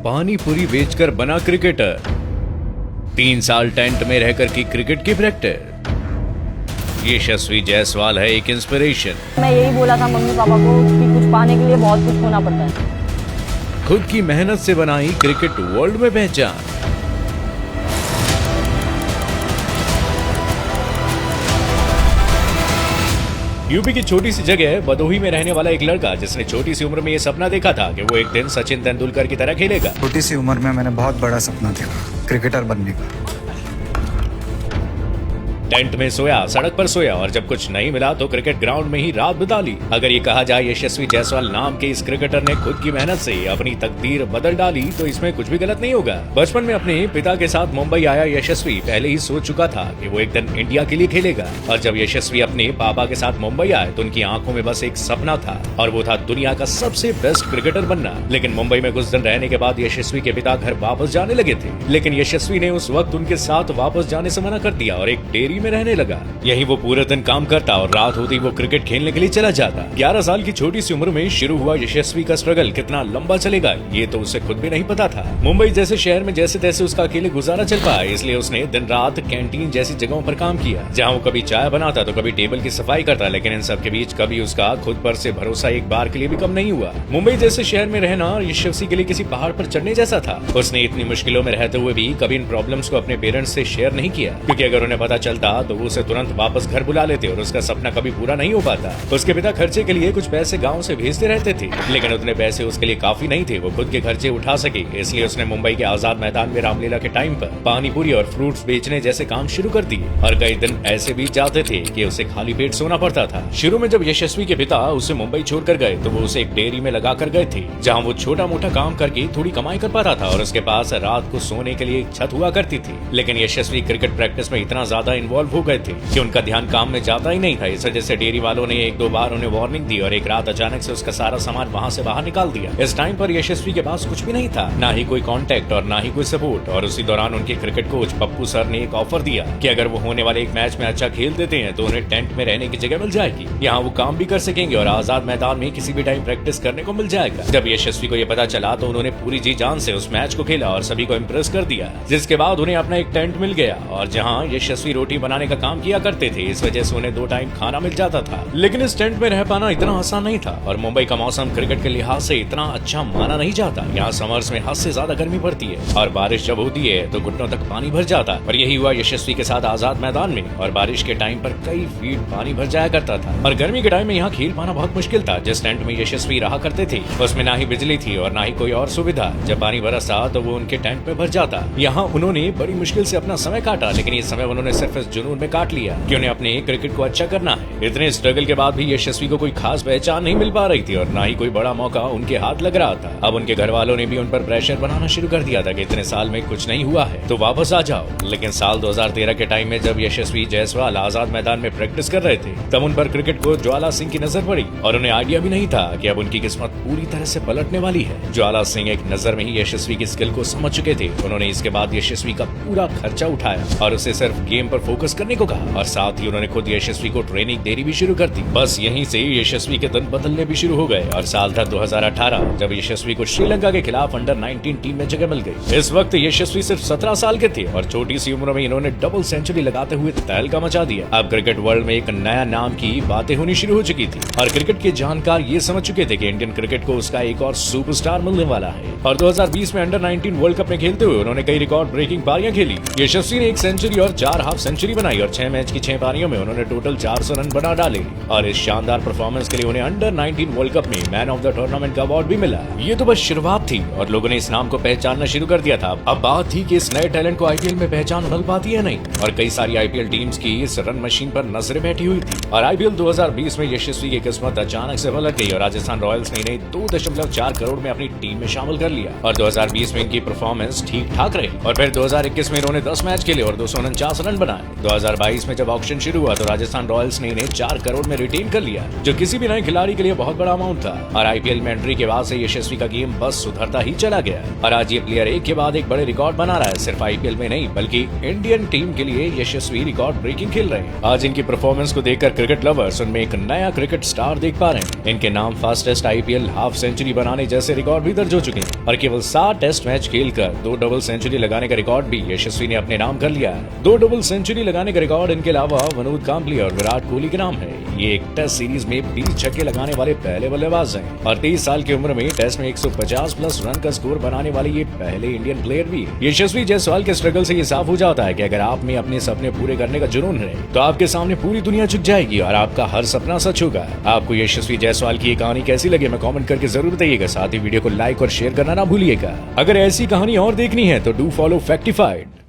पानी पूरी बेचकर बना क्रिकेटर। 3 साल टेंट में रहकर की क्रिकेट की प्रैक्टिस। यशस्वी जायसवाल है एक इंस्पिरेशन। मैं यही बोला था मम्मी पापा को कि कुछ पाने के लिए बहुत कुछ होना पड़ता है। खुद की मेहनत से बनाई क्रिकेट वर्ल्ड में पहचान। यूपी की छोटी सी जगह भदोही में रहने वाला एक लड़का जिसने छोटी सी उम्र में ये सपना देखा था कि वो एक दिन सचिन तेंदुलकर की तरह खेलेगा। छोटी सी उम्र में मैंने बहुत बड़ा सपना देखा, क्रिकेटर बनने का। टेंट में सोया, सड़क पर सोया और जब कुछ नहीं मिला तो क्रिकेट ग्राउंड में ही रात बिता ली। अगर ये कहा जाए यशस्वी जायसवाल नाम के इस क्रिकेटर ने खुद की मेहनत से अपनी तकदीर बदल डाली तो इसमें कुछ भी गलत नहीं होगा। बचपन में अपने पिता के साथ मुंबई आया यशस्वी पहले ही सोच चुका था कि वो एक दिन इंडिया के लिए खेलेगा। और जब यशस्वी अपने पापा के साथ मुंबई आए तो उनकी आंखों में बस एक सपना था और वो था दुनिया का सबसे बेस्ट क्रिकेटर बनना। लेकिन मुंबई में कुछ दिन रहने के बाद यशस्वी के पिता घर वापस जाने लगे थे, लेकिन यशस्वी ने उस वक्त उनके साथ वापस जाने से मना कर दिया और एक डेयरी में रहने लगा। यही वो पूरे दिन काम करता और रात होती वो क्रिकेट खेलने के लिए चला जाता। 11 साल की छोटी सी उम्र में शुरू हुआ यशस्वी का स्ट्रगल कितना लंबा चलेगा ये तो उसे खुद भी नहीं पता था। मुंबई जैसे शहर में जैसे तैसे उसका अकेले गुजारा चल पाया, इसलिए उसने दिन रात कैंटीन जैसी जगहों पर काम किया जहाँ वो कभी चाय बनाता तो कभी टेबल की सफाई करता। लेकिन इन सब के बीच कभी उसका खुद पर से भरोसा एक बार के लिए भी कम नहीं हुआ। मुंबई जैसे शहर में रहना यशस्वी के लिए किसी पहाड़ पर चढ़ने जैसा था। उसने इतनी मुश्किलों में रहते हुए भी कभी इन प्रॉब्लम्स को अपने पेरेंट्स से शेयर नहीं किया, क्योंकि अगर उन्हें पता चलता तो वो उसे तुरंत वापस घर बुला लेते और उसका सपना कभी पूरा नहीं हो पाता। उसके पिता खर्चे के लिए कुछ पैसे गांव से भेजते रहते थे, लेकिन उतने पैसे उसके लिए काफी नहीं थे वो खुद के खर्चे उठा सके। इसलिए उसने मुंबई के आजाद मैदान में रामलीला के टाइम पर पानी पूरी और फ्रूट्स बेचने जैसे काम शुरू कर दिए। और कई दिन ऐसे बीत जाते थे कि उसे खाली पेट सोना पड़ता था। शुरू में जब यशस्वी के पिता उसे मुंबई छोड़कर गए तो वो उसे एक डेयरी में लगा कर गए थे, जहाँ वो छोटा मोटा काम करके थोड़ी कमाई कर पाता था और उसके पास रात को सोने के लिए एक छत हुआ करती थी। लेकिन यशस्वी क्रिकेट प्रैक्टिस में इतना ज्यादा इन्वॉल्व हो गए थे कि उनका ध्यान काम में जाता ही नहीं था। इस वजह से डेयरी वालों ने 1-2 बार उन्हें वार्निंग दी और एक रात अचानक से उसका सारा सामान वहाँ से बाहर निकाल दिया। इस टाइम पर यशस्वी के पास कुछ भी नहीं था, ना ही कोई कांटेक्ट और ना ही कोई सपोर्ट। और उसी दौरान उनके क्रिकेट कोच पप्पू सर ने एक ऑफर दिया कि अगर वो होने वाले एक मैच में अच्छा खेल देते हैं तो उन्हें टेंट में रहने की जगह मिल जाएगी, यहाँ वो काम भी कर सकेंगे और आजाद मैदान में किसी भी टाइम प्रैक्टिस करने को मिल जाएगा। जब यशस्वी को ये पता चला तो उन्होंने पूरी जी जान से उस मैच को खेला और सभी को इम्प्रेस कर दिया, जिसके बाद उन्हें अपना एक टेंट मिल गया और जहाँ यशस्वी रोटी बनाने का काम किया करते थे, इस वजह से उन्हें 2 टाइम खाना मिल जाता था। लेकिन इस टेंट में रह पाना इतना आसान नहीं था और मुंबई का मौसम क्रिकेट के लिहाज से इतना अच्छा माना नहीं जाता। यहाँ समर्स में हद से ज्यादा गर्मी पड़ती है और बारिश जब होती है तो घुटनों तक पानी भर जाता। और यही हुआ यशस्वी के साथ आजाद मैदान में। और बारिश के टाइम पर कई फीट पानी भर जाया करता था और गर्मी के टाइम में यहाँ खेल पाना बहुत मुश्किल था। जिस टेंट में यशस्वी रहा करते थे उसमें ना ही बिजली थी और ना ही कोई और सुविधा। जब पानी बरसा तो वो उनके टेंट में भर जाता। यहाँ उन्होंने बड़ी मुश्किल से अपना समय काटा, लेकिन ये समय उन्होंने सिर्फ इस जुनून में काट लिया कि उन्हें अपने क्रिकेट को अच्छा करना है। इतने स्ट्रगल के बाद भी यशस्वी को कोई खास पहचान नहीं मिल पा रही थी और ना ही कोई बड़ा मौका उनके हाथ लग रहा था। अब उनके घर वालों ने भी उन पर प्रेशर बनाना शुरू कर दिया था कि इतने साल में कुछ नहीं हुआ है तो वापस आ जाओ। लेकिन साल 2013 के टाइम में जब यशस्वी जायसवाल आजाद मैदान में प्रैक्टिस कर रहे थे तब उन पर क्रिकेट कोच ज्वाला सिंह की नजर पड़ी और उन्हें आइडिया भी नहीं था कि अब उनकी किस्मत पूरी तरह से पलटने वाली है। ज्वाला सिंह एक नजर में ही यशस्वी की स्किल को समझ चुके थे। उन्होंने इसके बाद यशस्वी का पूरा खर्चा उठाया और उसे सिर्फ गेम पर फोकस करने को कहा और साथ ही उन्होंने खुद यशस्वी को ट्रेनिंग देनी भी शुरू कर दी। बस यहीं से यशस्वी के दिन बदलने भी शुरू हो गए और साल था 2018 जब यशस्वी को श्रीलंका के खिलाफ अंडर 19 टीम में जगह मिल गई। इस वक्त यशस्वी सिर्फ 17 साल के थे और छोटी सी उम्र में इन्होंने डबल सेंचुरी लगाते हुए तहलका मचा दिया। अब क्रिकेट वर्ल्ड में एक नया नाम की बातें होनी शुरू हो चुकी थी और क्रिकेट के जानकार ये समझ चुके थे कि इंडियन क्रिकेट को उसका एक और सुपरस्टार मिलने वाला है। और 2020 में अंडर 19 वर्ल्ड कप में खेलते हुए उन्होंने कई रिकॉर्ड ब्रेकिंग पारियां खेली। यशस्वी ने 1 सेंचुरी और 4 हाफ सेंचुरी बनाई और 6 मैच की 6 पारियों में उन्होंने टोटल 400 रन बना डाले और इस शानदार परफॉर्मेंस के लिए उन्हें अंडर 19 वर्ल्ड कप में मैन ऑफ द टूर्नामेंट का अवार्ड भी मिला। ये तो बस शुरुआत थी और लोगों ने इस नाम को पहचानना शुरू कर दिया था। अब बात थी कि इस नए टैलेंट को आईपीएल में पहचान मिल पाती है नहीं और कई सारी आईपीएल टीम्स की इस रन मशीन पर नजरें बैठी हुई थी। और आईपीएल 2020 में यशस्वी की किस्मत अचानक से पलट गई और राजस्थान रॉयल्स ने इन्हें 2.4 करोड़ में अपनी टीम में शामिल कर लिया और 2020 में इनकी परफॉर्मेंस ठीक ठाक रही और फिर 2021 में इन्होंने 10 मैच खेले और 249 रन बनाए। 2022 में जब ऑक्शन शुरू हुआ तो राजस्थान रॉयल्स ने इन्हें 4 करोड़ में रिटेन कर लिया, जो किसी भी नए खिलाड़ी के लिए बहुत बड़ा अमाउंट था। और आईपीएल में एंट्री के बाद से यशस्वी का गेम बस सुधरता ही चला गया और आज ये प्लेयर एक के बाद एक बड़े रिकॉर्ड बना रहा है। सिर्फ आईपीएल में नहीं बल्कि इंडियन टीम के लिए यशस्वी रिकॉर्ड ब्रेकिंग खेल रहे हैं। आज इनकी परफॉर्मेंस को देखकर क्रिकेट लवर्स उनमें एक नया क्रिकेट स्टार देख पा रहे हैं। इनके नाम फास्टेस्ट आईपीएल हाफ सेंचुरी बनाने जैसे रिकॉर्ड भी दर्ज हो चुके हैं और केवल 7 टेस्ट मैच खेलकर 2 डबल सेंचुरी लगाने का रिकॉर्ड भी यशस्वी ने अपने नाम कर लिया है। 2 डबल सेंचुरी लगाने का रिकॉर्ड इनके अलावा विनोद कांबली और विराट कोहली के नाम है। ये एक टेस्ट सीरीज में 20 छक्के लगाने वाले पहले बल्लेबाज हैं और 23 साल की उम्र में टेस्ट में 150 प्लस रन का स्कोर बनाने वाले ये पहले इंडियन प्लेयर भी है। यशस्वी जायसवाल के स्ट्रगल से ये साफ हो जाता है कि अगर आप में अपने सपने पूरे करने का जुनून है तो आपके सामने पूरी दुनिया झुक जाएगी और आपका हर सपना सच होगा। आपको यशस्वी जायसवाल की ये कहानी कैसी लगी मैं कमेंट करके जरूर बताइएगा। साथ ही वीडियो को लाइक और शेयर करना ना भूलिएगा। अगर ऐसी कहानी और देखनी है तो डू फॉलो फैक्टिफाइड।